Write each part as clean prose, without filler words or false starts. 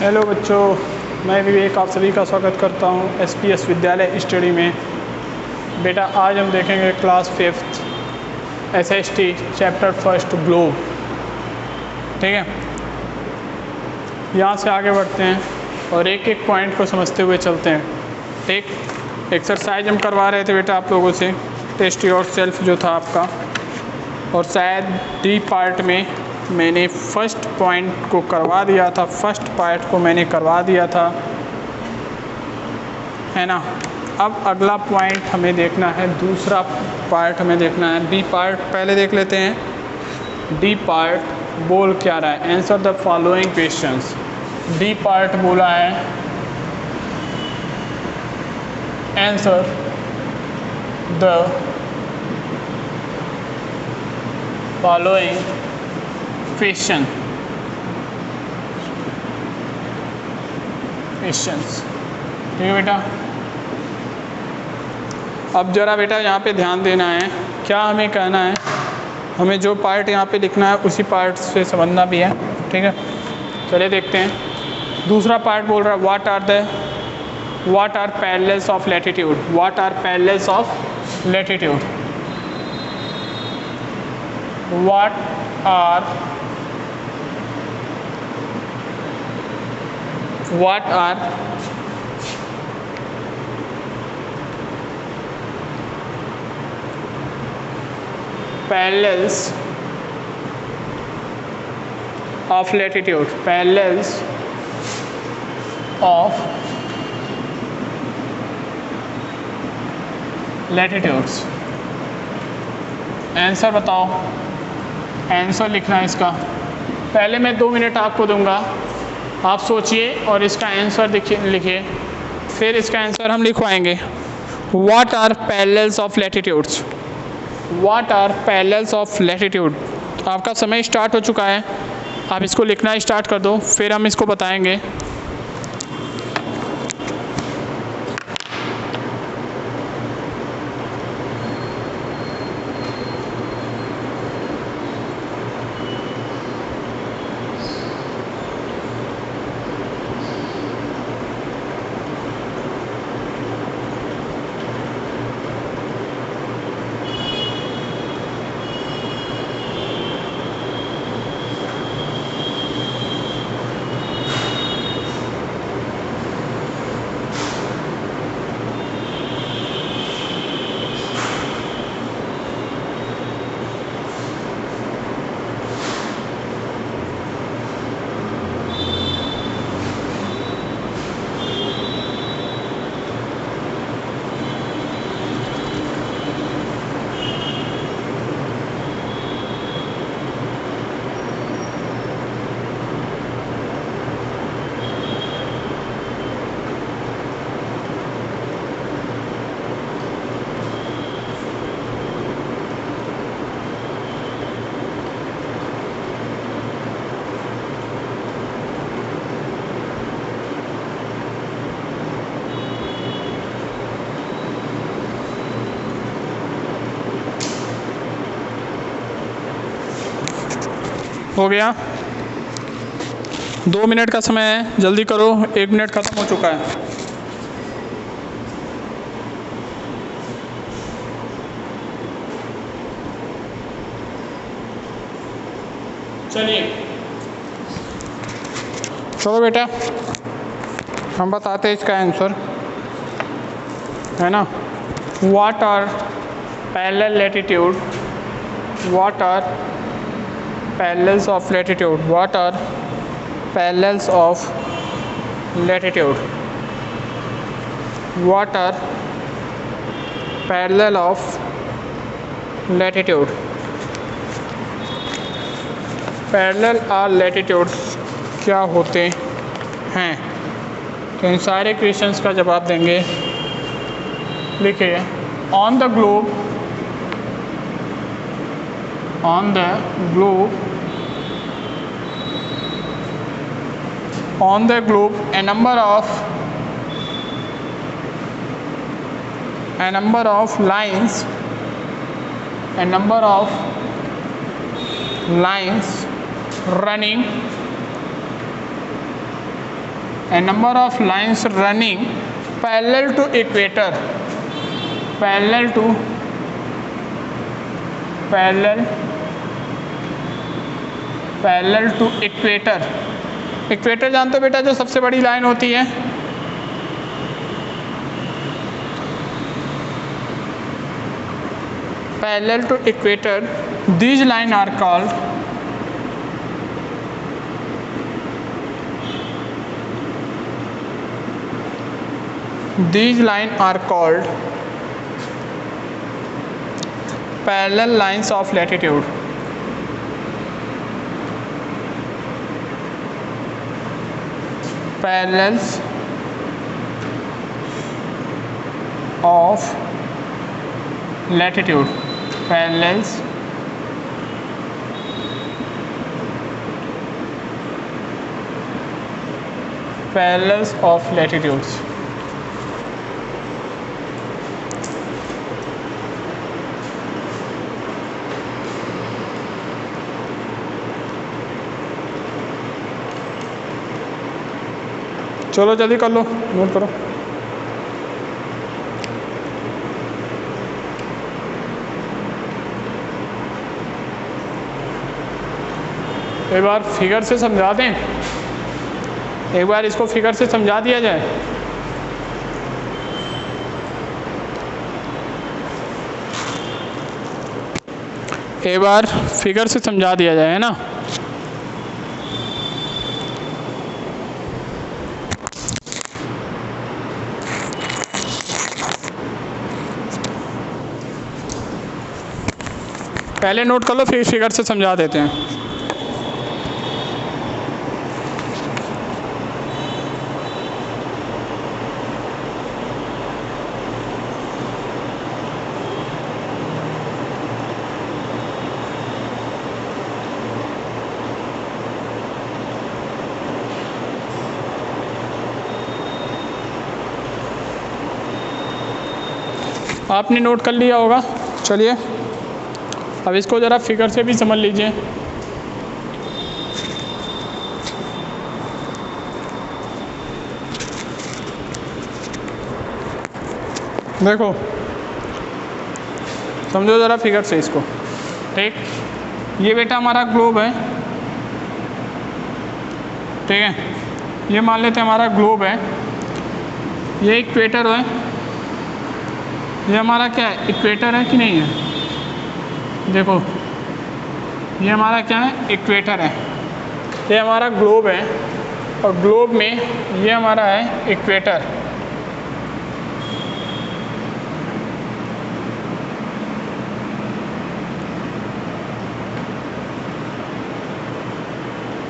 Hello बच्चों, मैं विवेक आप सभी का स्वागत करता हूं एसपीएस विद्यालय स्टडी में। बेटा आज हम देखेंगे class 5th SST chapter first globe. ठीक है, यहाँ से आगे बढ़ते हैं और एक एक पॉइंट को समझते हुए चलते हैं। ठीक, एक्सरसाइज हम करवा रहे थे बेटा आप लोगों से, टेस्ट योर सेल्फ जो था आपका, और शायद डी पार्ट में मैंने फर्स्ट पॉइंट को करवा दिया था, फर्स्ट पार्ट को मैंने करवा दिया था, है ना। अब अगला पॉइंट हमें देखना है, दूसरा पार्ट हमें देखना है। बी पार्ट पहले देख लेते हैं। डी पार्ट बोल क्या रहा है? Answer the following questions. D part बोला है आंसर द फॉलोइंग क्वेश्चंस। ठीक है बेटा, अब जरा बेटा यहाँ पे ध्यान देना है। क्या हमें कहना है, हमें जो पार्ट यहाँ पे लिखना है उसी पार्ट से समझना भी है। ठीक है, चलिए देखते हैं। दूसरा पार्ट बोल रहा है what are parallels of latitude. What are parallels of latitude? What are parallels of latitude? Parallels of latitudes। Answer बताओ, आंसर लिखना है इसका। पहले मैं 2 मिनट आपको दूंगा, आप सोचिए और इसका आंसर लिखिए, फिर इसका आंसर हम लिखवाएंगे। What are parallels of latitudes? What are parallels of latitude? आपका समय स्टार्ट हो चुका है, आप इसको लिखना स्टार्ट कर दो, फिर हम इसको बताएंगे। हो गया, 2 मिनट का समय है, जल्दी करो, 1 मिनट ख़त्म हो चुका है। चलिए चलो बेटा, हम बताते हैं इसका आंसर, है ना। What are parallel latitude? What are parallels of latitude? What are parallels of latitude? What are parallel of latitude? Parallel or latitude क्या होते हैं? तो इन सारे क्वेश्चंस का जवाब देंगे। लिखिए, on the globe a number of lines running a number of lines running parallel to equator, parallel to equator. Equator जानते हो बेटा, जो सबसे बड़ी लाइन होती है, parallel to equator, these line are called parallel lines of latitude, parallels of latitude, parallels of latitudes। चलो जल्दी कर लो, नोट करो। एक बार फिगर से समझा दें, एक बार इसको फिगर से समझा दिया जाए। एक बार फिगर से समझा दिया जाए, है ना। पहले नोट कर लो, फिर फिगर से समझा देते हैं। आपने नोट कर लिया होगा। चलिए अब इसको ज़रा फिगर से भी समझ लीजिए। देखो समझो ज़रा फिगर से इसको, ठीक। ये बेटा हमारा ग्लोब है, ठीक है। ये मान लेते हैं हमारा ग्लोब है, ये इक्वेटर है। ये हमारा क्या है, इक्वेटर है कि नहीं है। देखो ये हमारा क्या है, इक्वेटर है। ये हमारा ग्लोब है और ग्लोब में ये हमारा है इक्वेटर।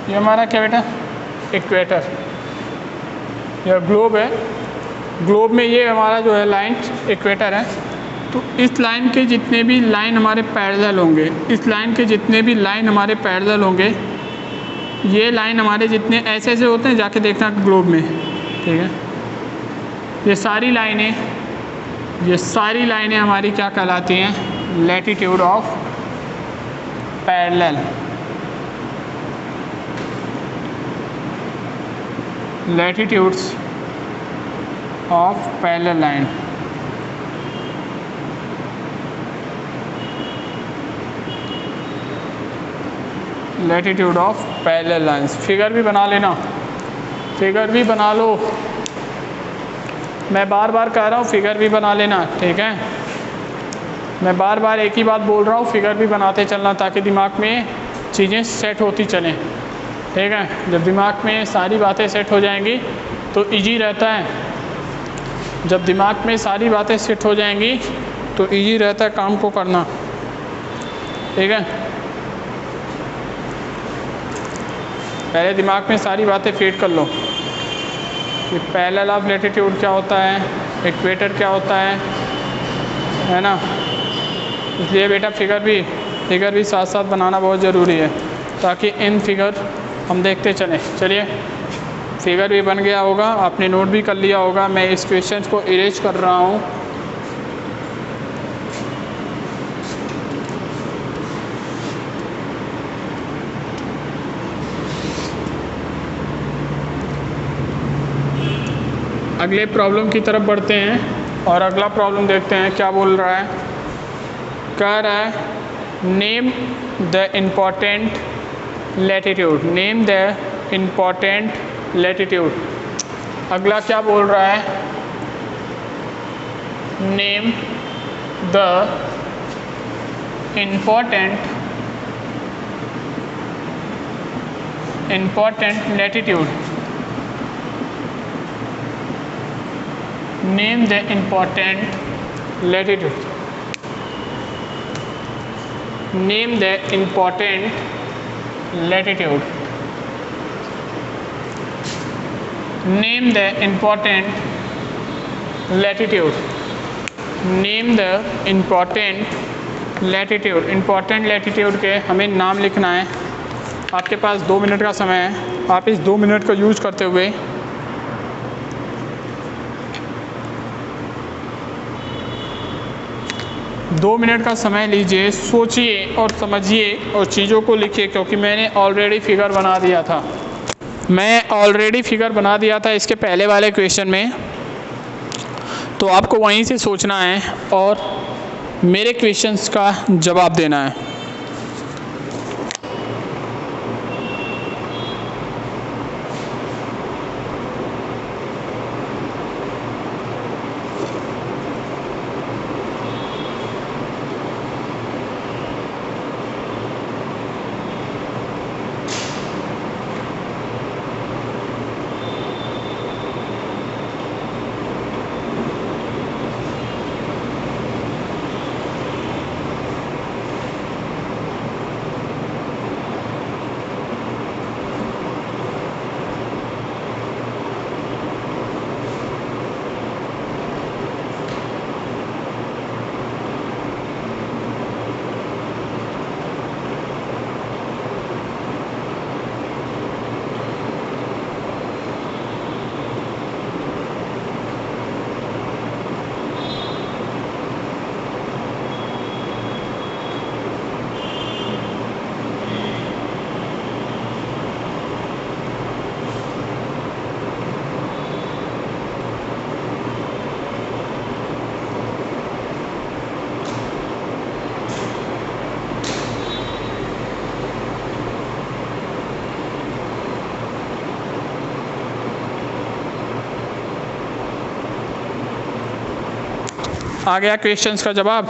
ये हमारा क्या बेटा, इक्वेटर। यह ग्लोब है, ग्लोब में ये हमारा जो है लाइन इक्वेटर है। तो इस लाइन के जितने भी लाइन हमारे पैरेलल होंगे, इस लाइन के जितने भी लाइन हमारे पैरेलल होंगे, ये लाइन हमारे जितने ऐसे ऐसे होते हैं, जाके देखना ग्लोब में, ठीक है। ये सारी लाइनें हमारी क्या कहलाती हैं, latitude of parallel, latitudes of parallel line. Latitude of parallel lines. Figure भी बना लेना, फिगर भी बना लो। मैं बार बार कह रहा हूँ फिगर भी बना लेना, ठीक है। मैं बार बार एक ही बात बोल रहा हूँ, फिगर भी बनाते चलना ताकि दिमाग में चीज़ें सेट होती चलें, ठीक है। जब दिमाग में सारी बातें सेट हो जाएंगी तो इजी रहता है। जब दिमाग में सारी बातें सेट हो जाएंगी तो इजी रहता है काम को करना, ठीक है। पहले दिमाग में सारी बातें फीड कर लो कि पैरेलल ऑफ लैटिट्यूड क्या होता है, इक्वेटर क्या होता है ना। इसलिए बेटा फिगर भी साथ साथ बनाना बहुत ज़रूरी है ताकि इन फिगर हम देखते चलें। चलिए फिगर भी बन गया होगा, आपने नोट भी कर लिया होगा। मैं इस क्वेश्चन को इरेज कर रहा हूँ। अगले प्रॉब्लम की तरफ बढ़ते हैं और अगला प्रॉब्लम देखते हैं क्या बोल रहा है। कह रहा है name the important latitude, name the important latitude. अगला क्या बोल रहा है, name the important latitude, name the important latitude, name the important latitude, name the important latitude, name the important latitude। important latitude के हमें नाम लिखना है। आपके पास 2 मिनट का समय है, आप इस 2 मिनट को यूज़ करते हुए दो मिनट का समय लीजिए, सोचिए और समझिए और चीज़ों को लिखिए, क्योंकि मैंने ऑलरेडी फिगर बना दिया था। इसके पहले वाले क्वेश्चन में, तो आपको वहीं से सोचना है और मेरे क्वेश्चंस का जवाब देना है। आ गया क्वेश्चंस का जवाब।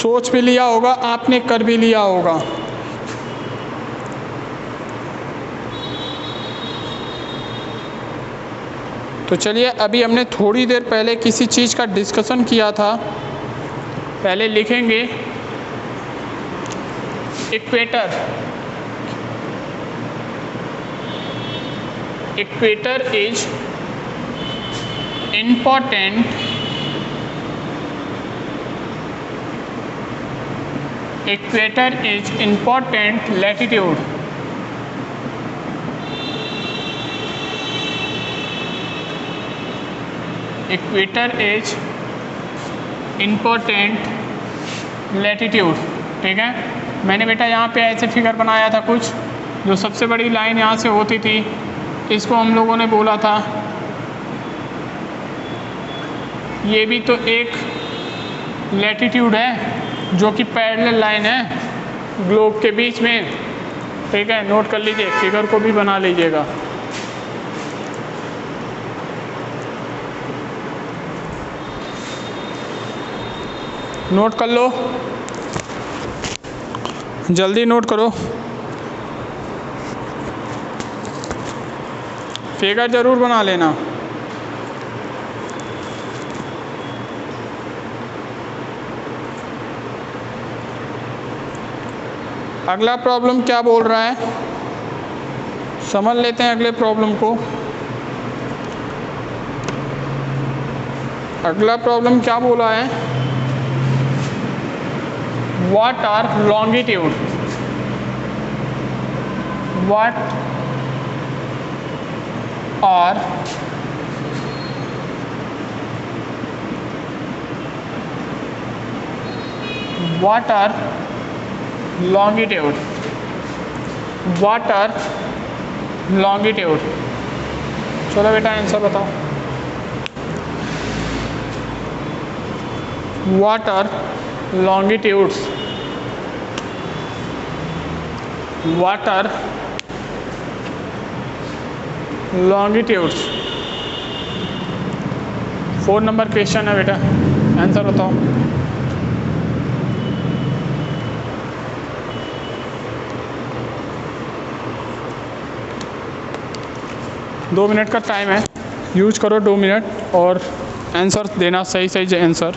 सोच भी लिया होगा आपने, कर भी लिया होगा। तो चलिए, अभी हमने थोड़ी देर पहले किसी चीज़ का डिस्कशन किया था। पहले लिखेंगे equator. Equator is important latitude, equator is important latitude। ठीक है, मैंने बेटा यहाँ पे ऐसे फिगर बनाया था कुछ, जो सबसे बड़ी लाइन यहाँ से होती थी, इसको हम लोगों ने बोला था, ये भी तो एक लैटिट्यूड है जो कि पैरेलल लाइन है ग्लोब के बीच में। ठीक है, नोट कर लीजिए, फिगर को भी बना लीजिएगा। नोट कर लो, जल्दी नोट करो, फिगर ज़रूर बना लेना। अगला प्रॉब्लम क्या बोल रहा है, समझ लेते हैं अगले प्रॉब्लम को। अगला प्रॉब्लम क्या बोला है, what are longitude, what are longitude। What are longitude. चलो बेटा आंसर बताओ। What are longitudes, what are longitudes. 4 number question है बेटा, आंसर बताओ। दो मिनट का टाइम है, यूज करो 2 मिनट और आंसर देना, सही सही आंसर।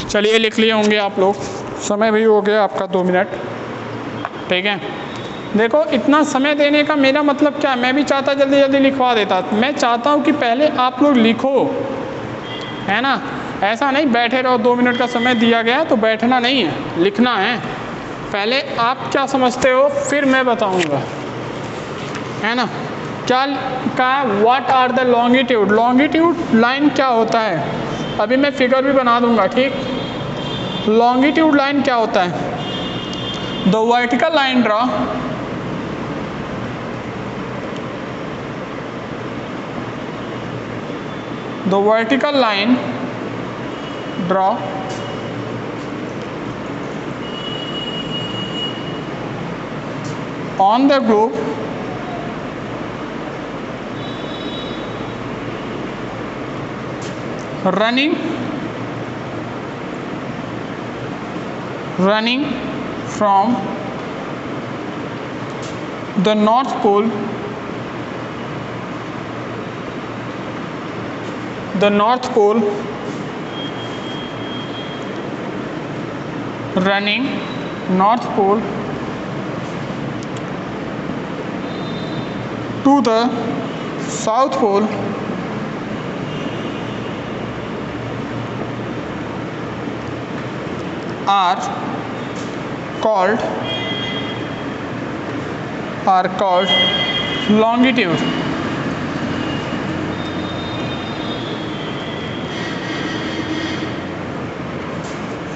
चलिए लिख लिए होंगे आप लोग, समय भी हो गया आपका 2 मिनट, ठीक है। देखो इतना समय देने का मेरा मतलब क्या है, मैं भी चाहता जल्दी जल्दी लिखवा देता। मैं चाहता हूँ कि पहले आप लोग लिखो, है ना। ऐसा नहीं बैठे रहो, 2 मिनट का समय दिया गया तो बैठना नहीं है, लिखना है। पहले आप क्या समझते हो फिर मैं बताऊँगा, है ना। क्या कहा, what are the longitude, longitude line क्या होता है, अभी मैं फिगर भी बना दूंगा, ठीक। लॉन्गिट्यूड लाइन क्या होता है, the vertical line draw, the vertical line draw on the globe running from the North Pole, running North Pole to the South Pole are called longitude।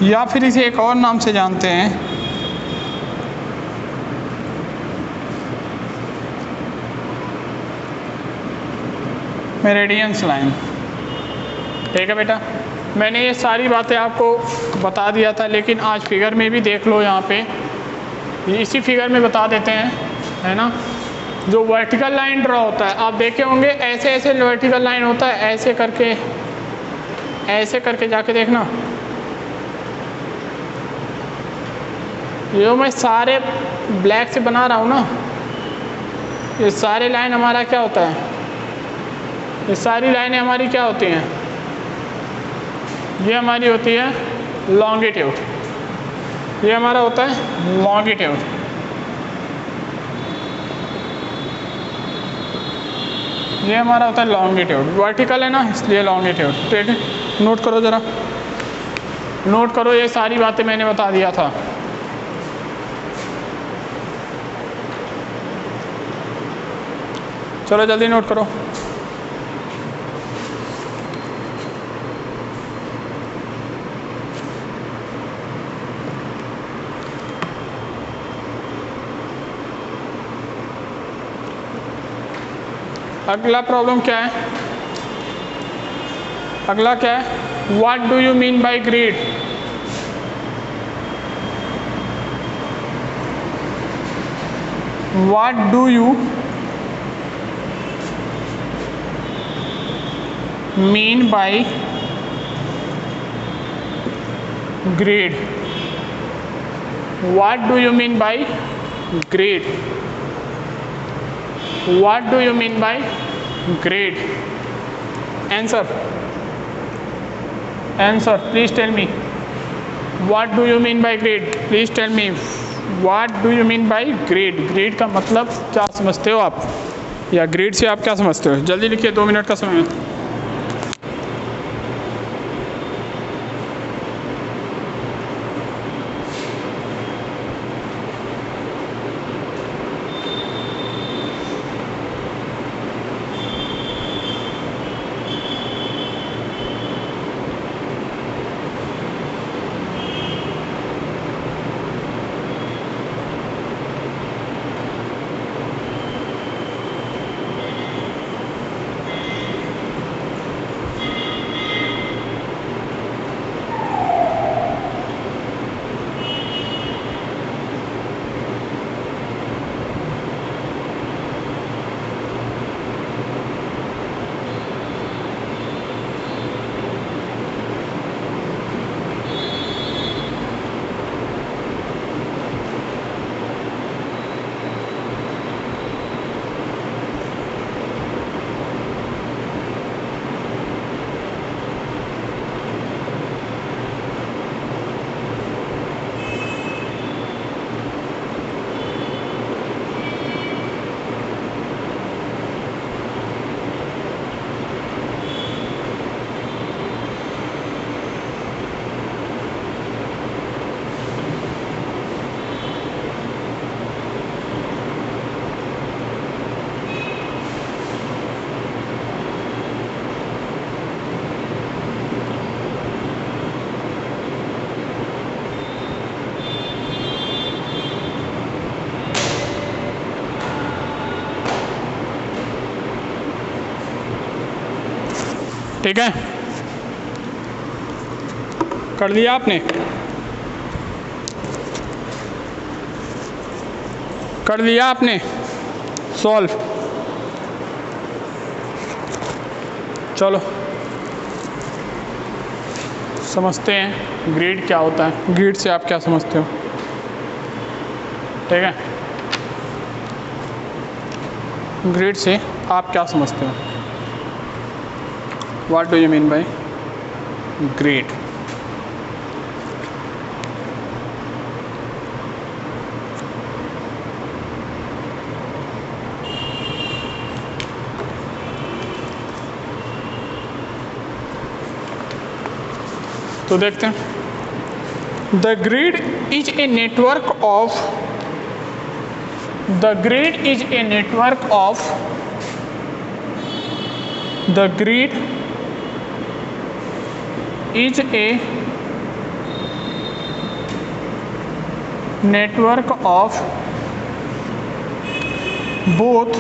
या फिर इसे एक और नाम से जानते हैं, मेरिडियंस लाइन, ठीक है बेटा। मैंने ये सारी बातें आपको बता दिया था, लेकिन आज फिगर में भी देख लो, यहाँ पे इसी फिगर में बता देते हैं, है ना। जो वर्टिकल लाइन ड्रॉ होता है, आप देखे होंगे ऐसे ऐसे वर्टिकल लाइन होता है, ऐसे करके जाके देखना। जो मैं सारे ब्लैक से बना रहा हूँ ना, ये सारे लाइन हमारा क्या होता है, ये सारी लाइनें हमारी क्या होती हैं, ये हमारी होती है लॉन्गिट्यूड, ये हमारा होता है लॉन्गिट्यूड। ये हमारा होता है लॉन्गिट्यूड, वर्टिकल है ना इसलिए लॉन्गिट्यूड, ठीक है। नोट करो ज़रा, नोट करो, ये सारी बातें मैंने बता दिया था। चलो जल्दी नोट करो। अगला प्रॉब्लम क्या है? अगला क्या है? What do you mean by grade? What do you mean by grade? What do you mean by grade? What do you mean by grade? Answer. Answer. Please tell me. What do you mean by grade? Please tell me. What do you mean by grade? Grade का मतलब क्या समझते हो आप, या grade से आप क्या समझते हो? जल्दी लिखिए, 2 मिनट का समय है। ठीक है, कर लिया आपने? कर लिया आपने सॉल्व? चलो समझते हैं ग्रेड क्या होता है। ग्रेड से आप क्या समझते हो? ठीक है, ग्रेड से आप क्या समझते हो? What do you mean by grade? तो देखते हैं। The grid is a network of the grid is a network of the grid is a network of both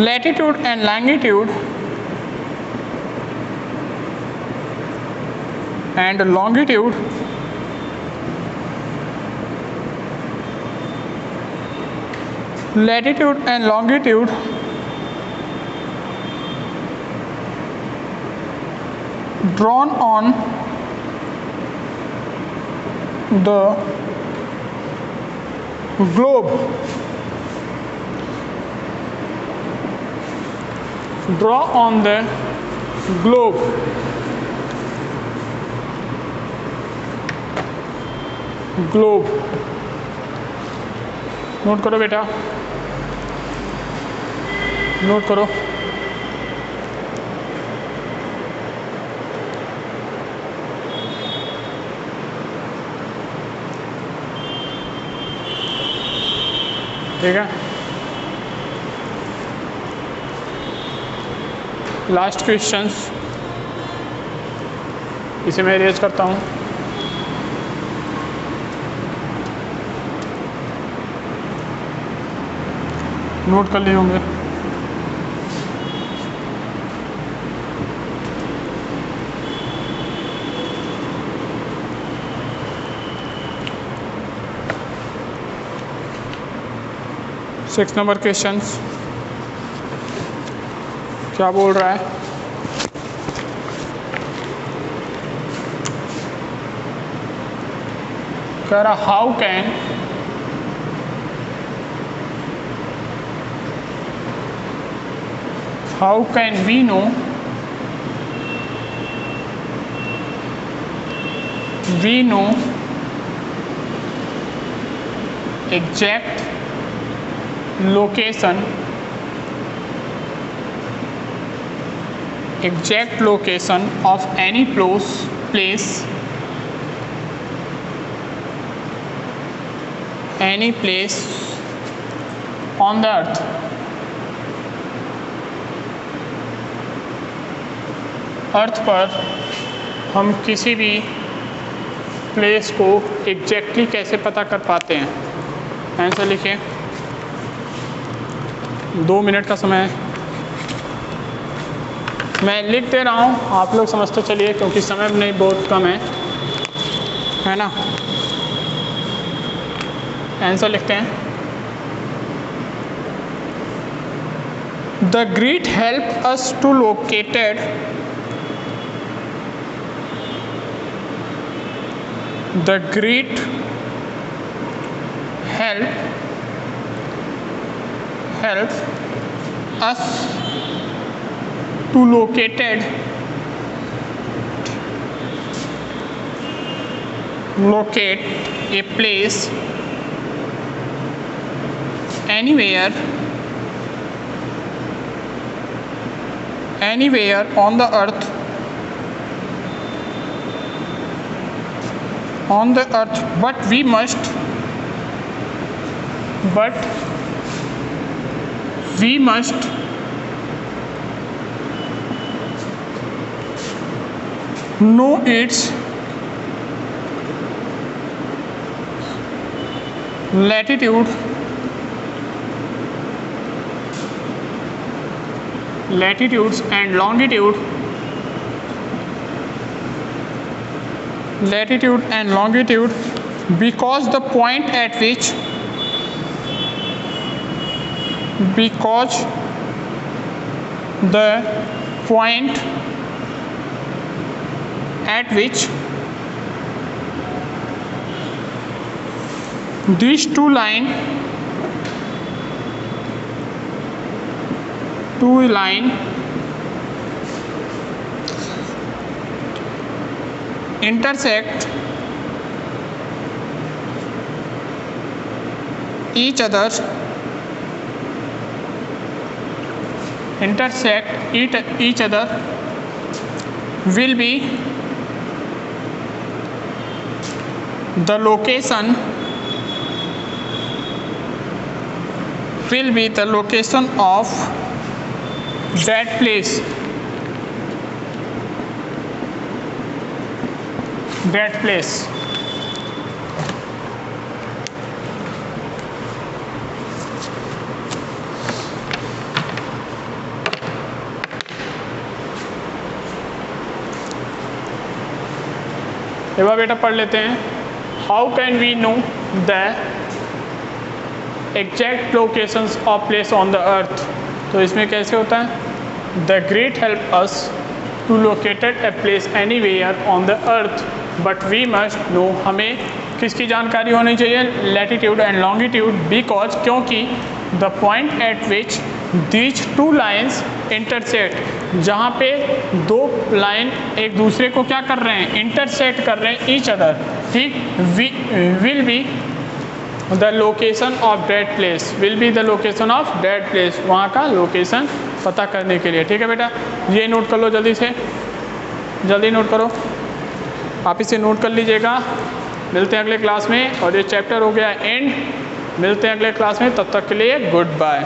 latitude and longitude and longitude latitude and longitude drawn on the globe, draw on the globe, globe। Note करो बेटा, note करो। ठीक है, last questions, इसे मैं raise करता हूँ। Note कर लिए होंगे। सिक्स नंबर क्वेश्चंस क्या बोल रहा है? कह रहा how can we know exact location of any place on the earth? अर्थ पर हम किसी भी प्लेस को एग्जैक्टली कैसे पता कर पाते हैं? आंसर लिखें। 2 मिनट का समय है, मैं लिख दे रहा हूँ, आप लोग समझते चलिए क्योंकि समय नहीं बहुत कम है ना। आंसर लिखते हैं। The grid help us to located The grid help us to locate a place anywhere on the earth, but we must know its latitude latitudes and longitude because the point at which these two line intersect each other will be the location of that place. एक बार बेटा पढ़ लेते हैं। How can we know the exact locations of place on the earth? तो इसमें कैसे होता है? The great help us to located a place anywhere on the earth but we must know, हमें किसकी जानकारी होनी चाहिए? लैटिट्यूड एंड लॉन्गिट्यूड, बिकॉज क्योंकि the point at which these two lines intersect, जहाँ पे दो लाइन एक दूसरे को क्या कर रहे हैं? इंटरसेक्ट कर रहे हैं ईच अदर, ठीक। Will be the location of that place, वहाँ का लोकेशन पता करने के लिए, ठीक है बेटा। ये नोट कर लो जल्दी नोट करो, आप इसे नोट कर लीजिएगा। मिलते हैं अगले क्लास में, और ये चैप्टर हो गया एंड। मिलते हैं अगले क्लास में, तब तक के लिए गुड बाय।